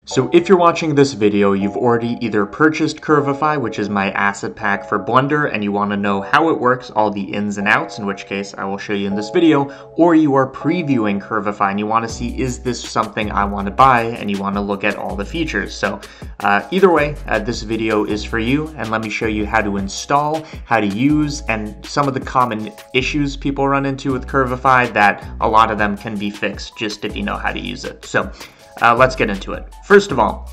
So if you're watching this video, you've already either purchased Curvify, which is my asset pack for Blender, and you want to know how it works, all the ins and outs, in which case I will show you in this video, or you are previewing Curvify and you want to see, is this something I want to buy, and you want to look at all the features. So either way, this video is for you, and let me show you how to install, how to use, and some of the common issues people run into with Curvify that a lot of them can be fixed just if you know how to use it. So let's get into it. First of all,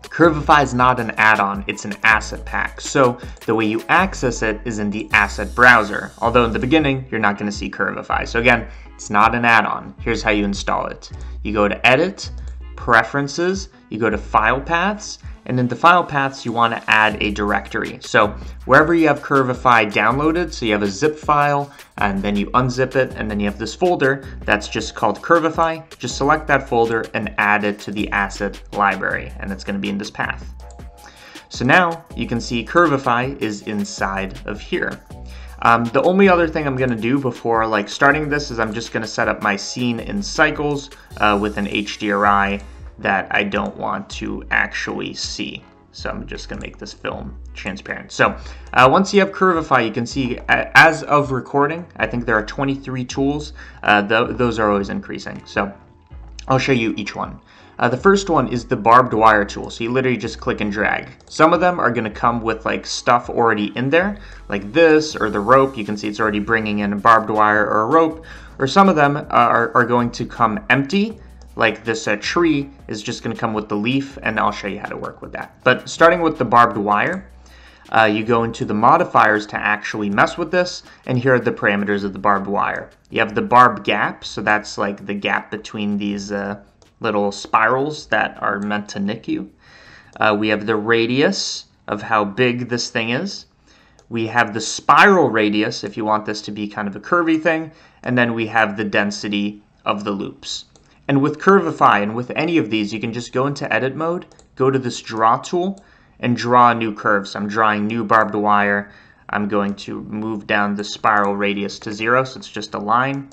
Curvify is not an add-on, it's an asset pack. So the way you access it is in the asset browser, although in the beginning, you're not going to see Curvify. So again, it's not an add-on. Here's how you install it. You go to Edit, Preferences, you go to File Paths, and in the file paths, you want to add a directory. So wherever you have Curvify downloaded, so you have a zip file, and then you unzip it, and then you have this folder that's just called Curvify. Just select that folder and add it to the asset library, and it's going to be in this path. So now you can see Curvify is inside of here. The only other thing I'm going to do before starting this is I'm just going to set up my scene in cycles with an HDRI that I don't want to actually see. So I'm just going to make this film transparent. So once you have Curvify, you can see as of recording, I think there are 23 tools. Those are always increasing. So I'll show you each one. The first one is the barbed wire tool. So you literally just click and drag. Some of them are going to come with stuff already in there, like this or the rope. You can see it's already bringing in a barbed wire or a rope. Or some of them are going to come empty. Like this tree is just going to come with the leaf, and I'll show you how to work with that. But starting with the barbed wire, you go into the modifiers to actually mess with this, and here are the parameters of the barbed wire. You have the barb gap, so that's like the gap between these little spirals that are meant to nick you. We have the radius of how big this thing is. We have the spiral radius if you want this to be kind of a curvy thing, and then we have the density of the loops. And with Curvify and with any of these, you can just go into edit mode, go to this draw tool, and draw a new curve. So I'm drawing new barbed wire. I'm going to move down the spiral radius to 0, so it's just a line.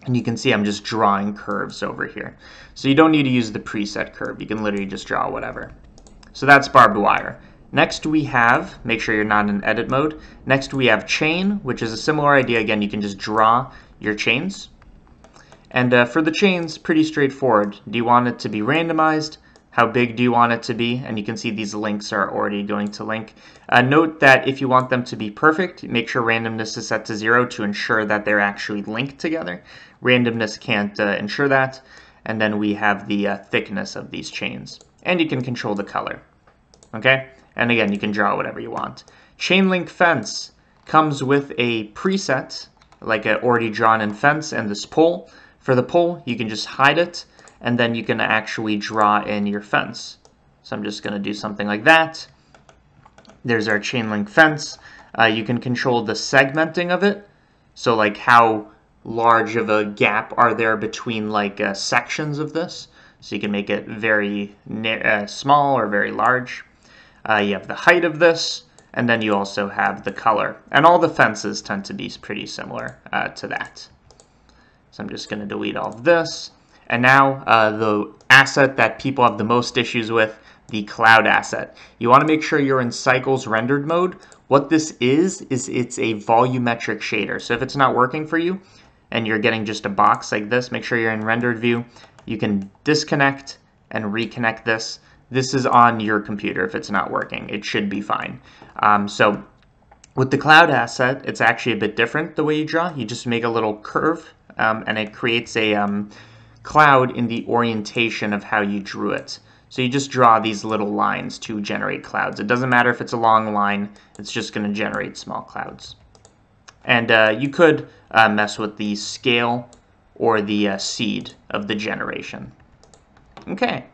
And you can see I'm just drawing curves over here. So you don't need to use the preset curve. You can literally just draw whatever. So that's barbed wire. Next we have, make sure you're not in edit mode. Next we have chain, which is a similar idea. Again, you can just draw your chains. And for the chains, pretty straightforward. Do you want it to be randomized? How big do you want it to be? And you can see these links are already going to link. Note that if you want them to be perfect, make sure randomness is set to 0 to ensure that they're actually linked together. Randomness can't ensure that. And then we have the thickness of these chains. And you can control the color. Okay? And again, you can draw whatever you want. Chain link fence comes with a preset, like an already drawn in fence, and this pole. For the pole, you can just hide it, and then you can actually draw in your fence. So I'm just going to do something like that. There's our chain link fence. You can control the segmenting of it. So like how large of a gap are there between sections of this. So you can make it very small or very large. You have the height of this, and then you also have the color. And all the fences tend to be pretty similar to that. So I'm just going to delete all of this. And now the asset that people have the most issues with, the cloud asset. You want to make sure you're in cycles rendered mode. What this is it's a volumetric shader. So if it's not working for you and you're getting just a box like this, make sure you're in rendered view. You can disconnect and reconnect this. This is on your computer if it's not working. It should be fine. So with the cloud asset, it's actually a bit different the way you draw. You just make a little curve. And it creates a cloud in the orientation of how you drew it. So you just draw these little lines to generate clouds. It doesn't matter if it's a long line, it's just going to generate small clouds. And you could mess with the scale or the seed of the generation. Okay,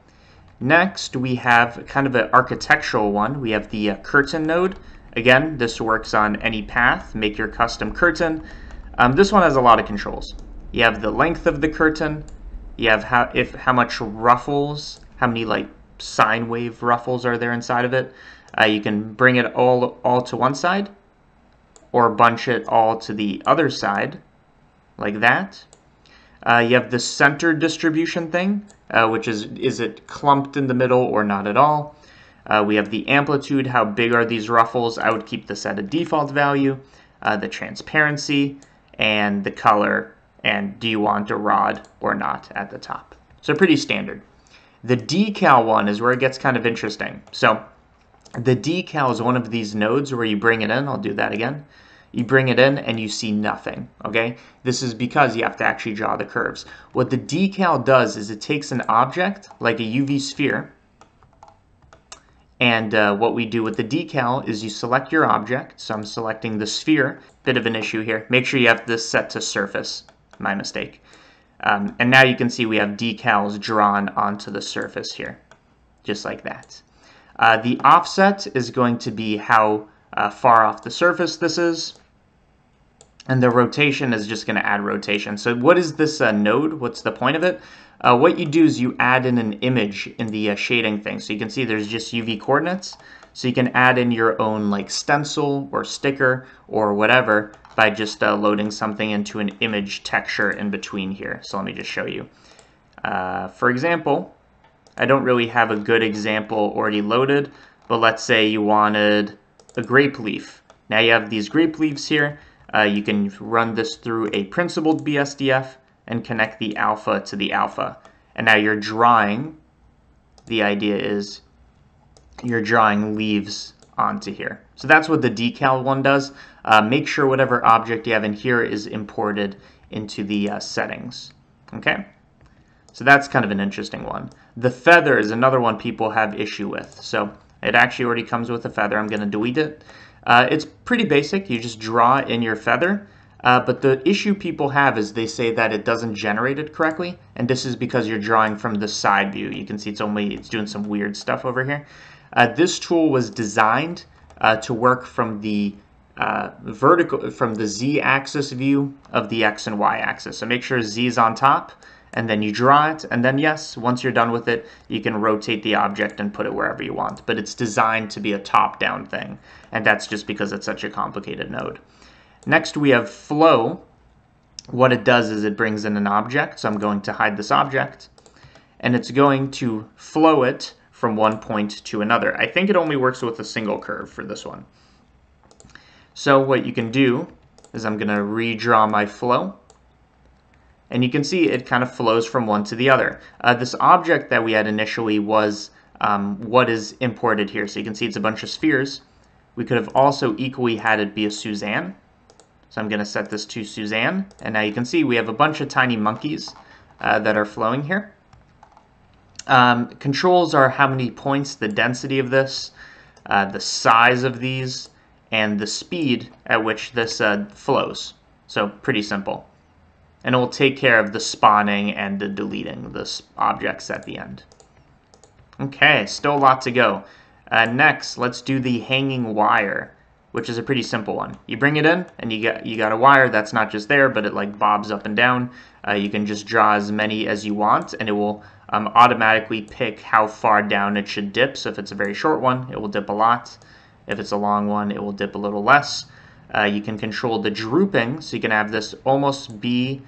next we have kind of an architectural one. We have the curtain node. Again, this works on any path. Make your custom curtain. This one has a lot of controls. You have the length of the curtain. You have how much ruffles, how many sine wave ruffles are there inside of it. You can bring it all to one side, or bunch it all to the other side, like that. You have the center distribution thing, which is it clumped in the middle or not at all? We have the amplitude, how big are these ruffles? I would keep this at a default value. The transparency, and the color, and do you want a rod or not at the top. So pretty standard. The decal one is where it gets kind of interesting. So the decal is one of these nodes where you bring it in. I'll do that again. You bring it in and you see nothing, okay? This is because you have to actually draw the curves. What the decal does is it takes an object, like a UV sphere, and what we do with the decal is you select your object. So I'm selecting the sphere. Bit of an issue here. Make sure you have this set to surface. My mistake. And now you can see we have decals drawn onto the surface here, just like that. The offset is going to be how far off the surface this is. And the rotation is just going to add rotation. So what is this node? What's the point of it? What you do is you add in an image in the shading thing. So you can see there's just UV coordinates. So you can add in your own like stencil or sticker or whatever by just loading something into an image texture in between here. So let me just show you. For example, I don't really have a good example already loaded, but let's say you wanted a grape leaf. Now you have these grape leaves here. You can run this through a principled BSDF and connect the alpha to the alpha. And now you're drawing, the idea is you're drawing leaves onto here. So that's what the decal one does. Make sure whatever object you have in here is imported into the settings. Okay? So that's kind of an interesting one. The feather is another one people have issue with. So it actually already comes with a feather. I'm going to delete it. It's pretty basic. You just draw in your feather. But the issue people have is they say that it doesn't generate it correctly. And this is because you're drawing from the side view. You can see it's doing some weird stuff over here. This tool was designed to work from the from the z-axis view of the x and y-axis. So make sure z is on top, and then you draw it, and then yes, once you're done with it, you can rotate the object and put it wherever you want. But it's designed to be a top-down thing, and that's just because it's such a complicated node. Next, we have flow. What it does is it brings in an object, so I'm going to hide this object, and it's going to flow it from one point to another. I think it only works with a single curve for this one. So what you can do is I'm going to redraw my flow. And you can see it kind of flows from one to the other. This object that we had initially was what is imported here. So you can see it's a bunch of spheres. We could have also equally had it be a Suzanne. So I'm going to set this to Suzanne. And now you can see we have a bunch of tiny monkeys that are flowing here. Controls are how many points, the density of this, the size of these, and the speed at which this flows. So pretty simple. And it will take care of the spawning and the deleting the objects at the end. Okay, still a lot to go. Next, let's do the hanging wire, which is a pretty simple one. You bring it in, and you got a wire that's not just there, but it like bobs up and down. You can just draw as many as you want, and it will automatically pick how far down it should dip. So if it's a very short one, it will dip a lot. If it's a long one, it will dip a little less. You can control the drooping, so you can have this almost be,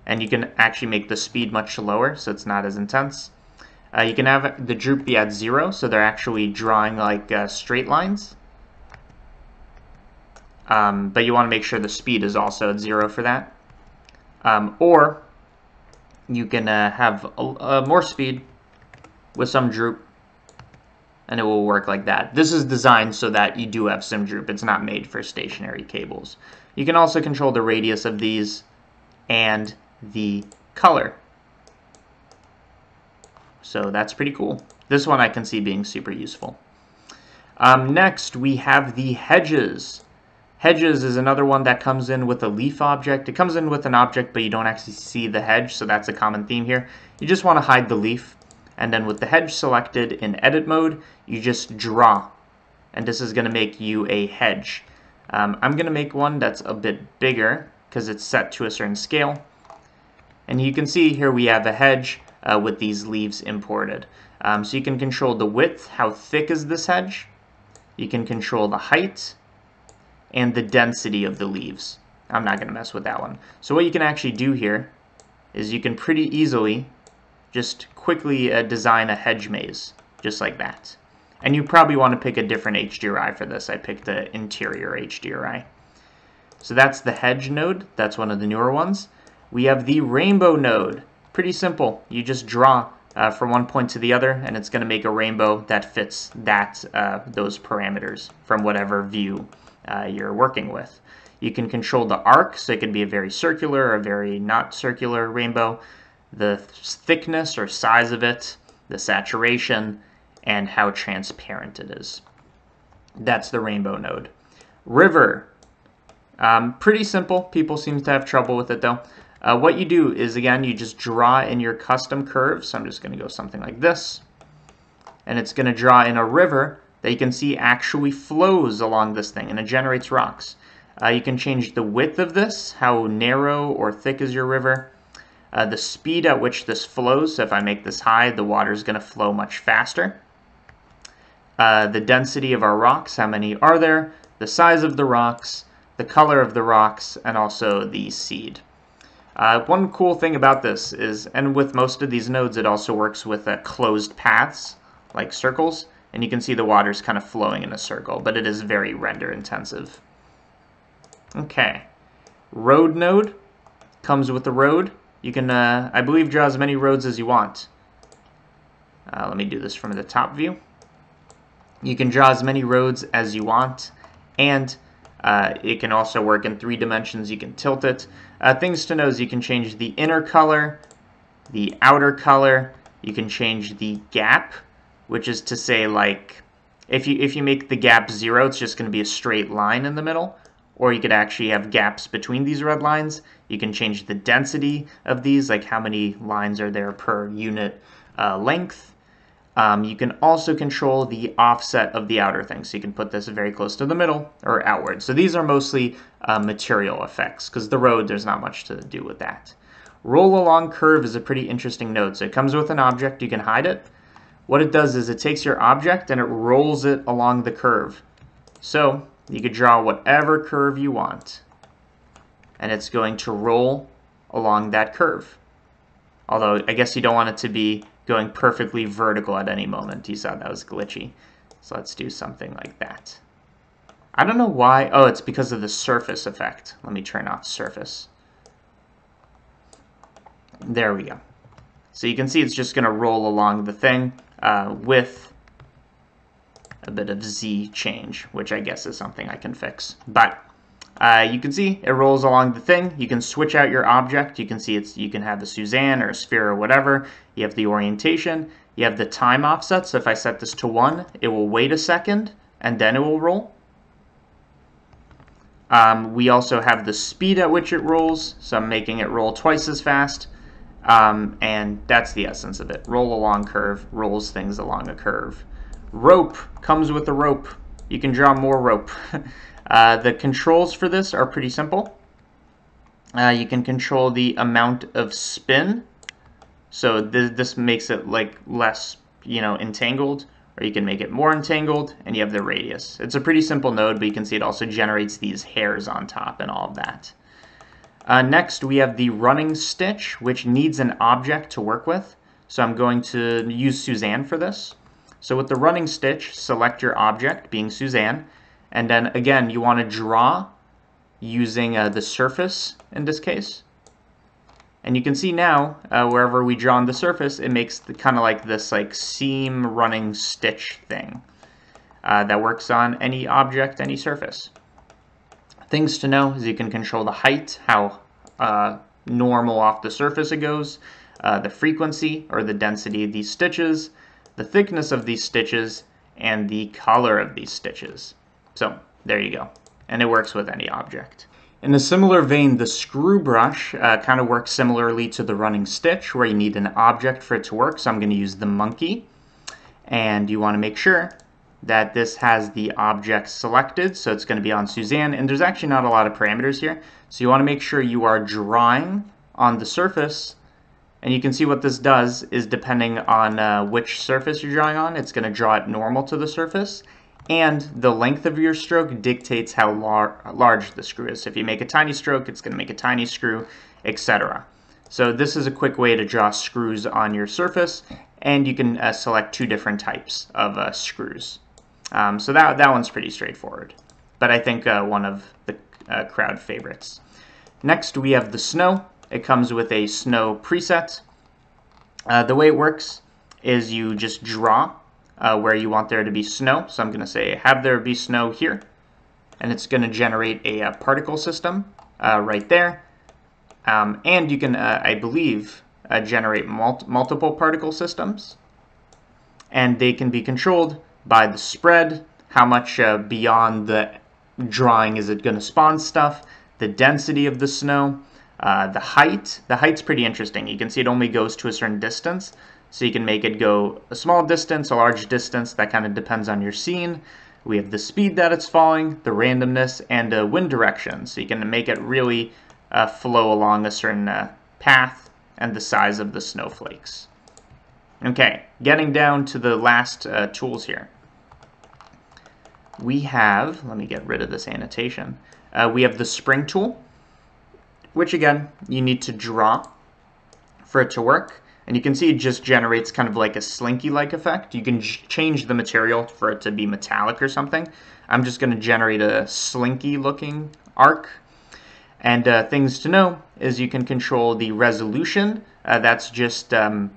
and you can actually make the speed much lower, so it's not as intense. You can have the droop be at 0, so they're actually drawing like straight lines. But you want to make sure the speed is also at 0 for that. Or you can have more speed with some droop, and it will work like that. This is designed so that you do have some droop. It's not made for stationary cables. You can also control the radius of these and the color. So that's pretty cool. This one I can see being super useful. Next, we have the hedges. Hedges is another one that comes in with a leaf object. It comes in with an object, but you don't actually see the hedge, so that's a common theme here. You just want to hide the leaf. And then with the hedge selected in edit mode, you just draw. And this is going to make you a hedge. I'm going to make one that's a bit bigger because it's set to a certain scale. And you can see here we have a hedge with these leaves imported. So you can control the width, how thick is this hedge. You can control the height and the density of the leaves. I'm not going to mess with that one. So what you can actually do here is you can pretty easily just quickly design a hedge maze, just like that. And you probably want to pick a different HDRI for this. I picked the interior HDRI. So that's the hedge node. That's one of the newer ones. We have the rainbow node. Pretty simple. You just draw from one point to the other, and it's going to make a rainbow that fits those parameters from whatever view you're working with. You can control the arc, so it can be a very circular or a very not circular rainbow, the thickness or size of it, the saturation, and how transparent it is. That's the rainbow node. River. Pretty simple. People seem to have trouble with it though. What you do is, again, you just draw in your custom curve. So I'm just going to go something like this. And it's going to draw in a river that you can see actually flows along this thing, and it generates rocks. You can change the width of this, how narrow or thick is your river. The speed at which this flows, so if I make this high, the water is going to flow much faster. The density of our rocks, how many are there, the size of the rocks, the color of the rocks, and also the seed. One cool thing about this is, and with most of these nodes, it also works with closed paths, like circles, and you can see the water's kind of flowing in a circle, but it is very render intensive. Okay, road node comes with the road. You can, I believe, draw as many roads as you want. Let me do this from the top view. You can draw as many roads as you want, and it can also work in 3 dimensions. You can tilt it. Things to know is you can change the inner color, the outer color. You can change the gap, which is to say, like, if you make the gap 0, it's just going to be a straight line in the middle. Or you could actually have gaps between these red lines. You can change the density of these, like how many lines are there per unit length. You can also control the offset of the outer thing. So you can put this very close to the middle or outward. So these are mostly material effects, because the road, there's not much to do with that. Roll along curve is a pretty interesting node. So it comes with an object. You can hide it. What it does is it takes your object and it rolls it along the curve. So you could draw whatever curve you want, and it's going to roll along that curve. Although, I guess you don't want it to be going perfectly vertical at any moment. You saw that was glitchy. So let's do something like that. I don't know why. Oh, it's because of the surface effect. Let me turn off surface. There we go. So you can see it's just going to roll along the thing with a bit of Z change, which I guess is something I can fix. But you can see it rolls along the thing. You can switch out your object. You can see you can have a Suzanne or a sphere or whatever. You have the orientation. You have the time offset. So if I set this to 1, it will wait a second and then it will roll. We also have the speed at which it rolls. So I'm making it roll twice as fast. And that's the essence of it. Roll along curve, rolls things along a curve. Rope comes with a rope. You can draw more rope. The controls for this are pretty simple. You can control the amount of spin. So this makes it like less, entangled, or you can make it more entangled, and you have the radius. It's a pretty simple node, but you can see it also generates these hairs on top and all of that. Next, we have the running stitch, which needs an object to work with. So I'm going to use Suzanne for this. So with the running stitch, select your object, being Suzanne, and then again, you want to draw using the surface in this case. And you can see now, wherever we draw on the surface, it makes kind of like this seam running stitch thing that works on any object, any surface. Things to know is you can control the height, how normal off the surface it goes, the frequency or the density of these stitches, the thickness of these stitches, and the color of these stitches. So there you go. And it works with any object. In a similar vein, the screw brush kind of works similarly to the running stitch, where you need an object for it to work. So I'm going to use the monkey. And you want to make sure that this has the object selected. So it's going to be on Suzanne. And there's actually not a lot of parameters here. So you want to make sure you are drawing on the surface. And you can see what this does is, depending on which surface you're drawing on, it's going to draw it normal to the surface. And the length of your stroke dictates how large the screw is. So if you make a tiny stroke, it's going to make a tiny screw, etc. So this is a quick way to draw screws on your surface, and you can select two different types of screws. So that one's pretty straightforward, but I think one of the crowd favorites. Next, we have the snow. It comes with a snow preset. The way it works is you just draw where you want there to be snow. So I'm going to say have there be snow here, and it's going to generate a particle system right there. And you can, I believe, generate multiple particle systems, and they can be controlled by the spread, how much beyond the drawing is it going to spawn stuff, the density of the snow, the height. The height's pretty interesting. You can see it only goes to a certain distance, so you can make it go a small distance, a large distance. That kind of depends on your scene. We have the speed that it's falling, the randomness, and wind direction, so you can make it really flow along a certain path, and the size of the snowflakes. Okay, getting down to the last tools here. We have, let me get rid of this annotation, we have the spring tool, which again, you need to draw for it to work. And you can see it just generates kind of like a slinky-like effect. You can change the material for it to be metallic or something. I'm just going to generate a slinky-looking arc. And things to know is you can control the resolution. That's just, I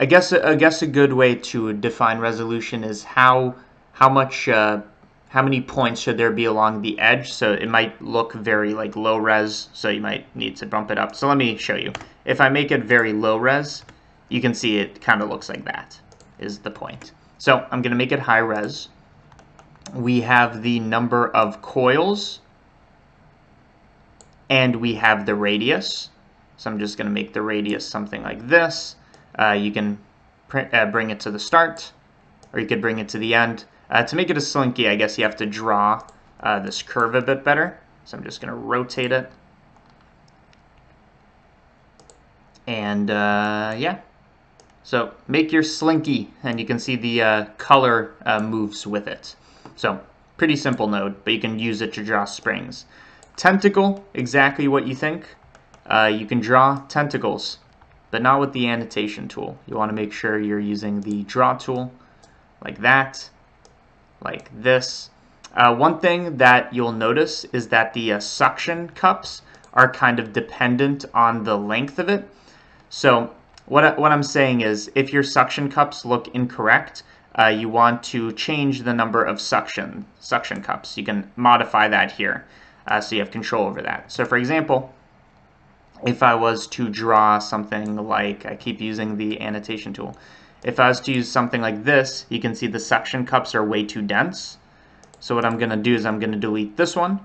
guess a good way to define resolution is how many points should there be along the edge. So it might look very like low res, so you might need to bump it up. So let me show you. If I make it very low res, you can see it kind of looks like that, is the point. So I'm going to make it high res. We have the number of coils, and we have the radius. So I'm just going to make the radius something like this. You can bring it to the start, or you could bring it to the end. To make it a slinky, I guess you have to draw this curve a bit better. So I'm just going to rotate it. And yeah, so make your slinky, and you can see the color moves with it. So pretty simple node, but you can use it to draw springs. Tentacle, exactly what you think. You can draw tentacles, but not with the annotation tool. You want to make sure you're using the draw tool, like that, like this. One thing that you'll notice is that the suction cups are kind of dependent on the length of it. So what I'm saying is, if your suction cups look incorrect, you want to change the number of suction cups. You can modify that here, so you have control over that. So for example, if I was to draw something like, I keep using the annotation tool, if I was to use something like this, you can see the suction cups are way too dense. So what I'm going to do is I'm going to delete this one.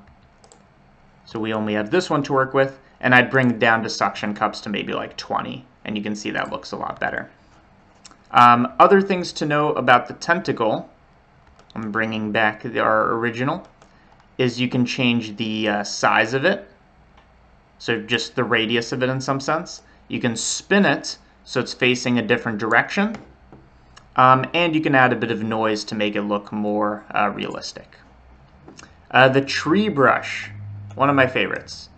So we only have this one to work with, and I'd bring it down to suction cups to maybe like 20, and you can see that looks a lot better. Other things to know about the tentacle, I'm bringing back our original, is you can change the size of it, so just the radius of it in some sense. You can spin it so it's facing a different direction, and you can add a bit of noise to make it look more realistic. The tree brush, one of my favorites.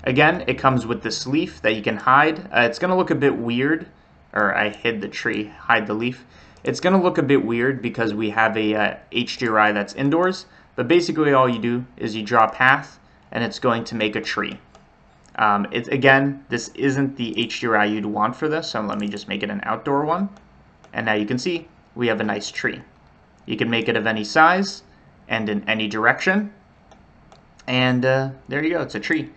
Again, it comes with this leaf that you can hide. It's going to look a bit weird, or I hid the tree, hide the leaf. It's going to look a bit weird because we have a HDRI that's indoors, but basically all you do is you draw a path, and it's going to make a tree. Again, this isn't the HDRI you'd want for this, so let me just make it an outdoor one. And now you can see we have a nice tree. You can make it of any size and in any direction. And there you go, it's a tree.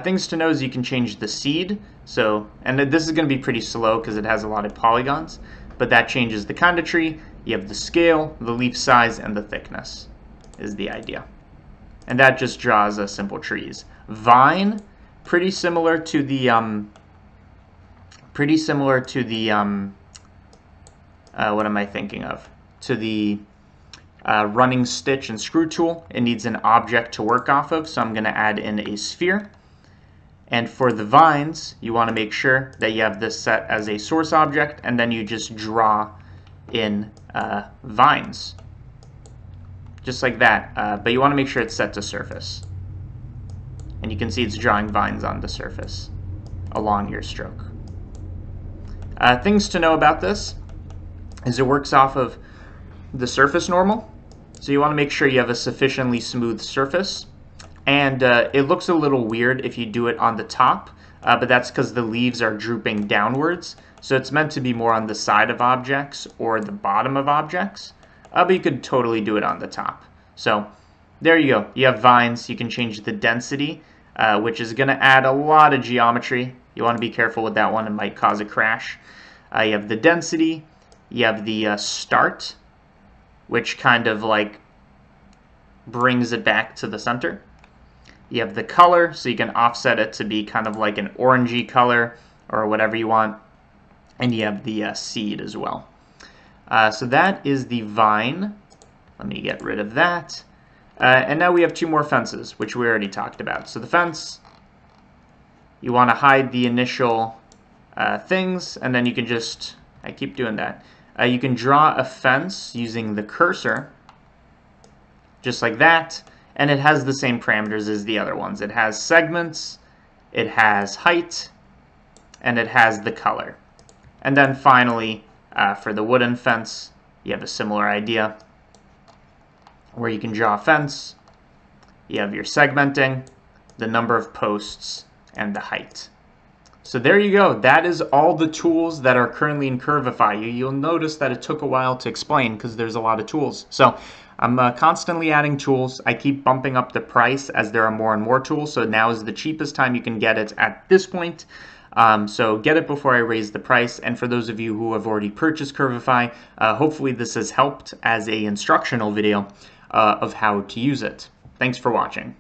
Things to know is you can change the seed. So, and this is going to be pretty slow because it has a lot of polygons, but that changes the kind of tree. You have the scale, the leaf size, and the thickness is the idea. And that just draws simple trees. Vine, pretty similar to the what am I thinking of? To the running stitch and screw tool. It needs an object to work off of, so I'm going to add in a sphere. And for the vines, you want to make sure that you have this set as a source object, and then you just draw in vines. Just like that, but you want to make sure it's set to surface. And you can see it's drawing vines on the surface. along your stroke. Things to know about this is it works off of the surface normal. So you want to make sure you have a sufficiently smooth surface. And it looks a little weird if you do it on the top, but that's because the leaves are drooping downwards. So it's meant to be more on the side of objects or the bottom of objects, but you could totally do it on the top. So there you go. You have vines. You can change the density, which is going to add a lot of geometry. You want to be careful with that one. It might cause a crash. You have the density. You have the start, which kind of like brings it back to the center. You have the color, so you can offset it to be kind of like an orangey color or whatever you want. And you have the seed as well. So that is the vine. Let me get rid of that. And now we have two more fences, which we already talked about. So the fence, you want to hide the initial things, and then you can just, I keep doing that. You can draw a fence using the cursor, just like that, and it has the same parameters as the other ones. It has segments, it has height, and it has the color. And then finally, for the wooden fence, you have a similar idea, where you can draw a fence, you have your segmenting, the number of posts, and the height. So there you go. That is all the tools that are currently in Curvify. You'll notice that it took a while to explain because there's a lot of tools. So I'm constantly adding tools. I keep bumping up the price as there are more and more tools. So now is the cheapest time you can get it at this point. So get it before I raise the price. And for those of you who have already purchased Curvify, hopefully this has helped as an instructional video of how to use it. Thanks for watching.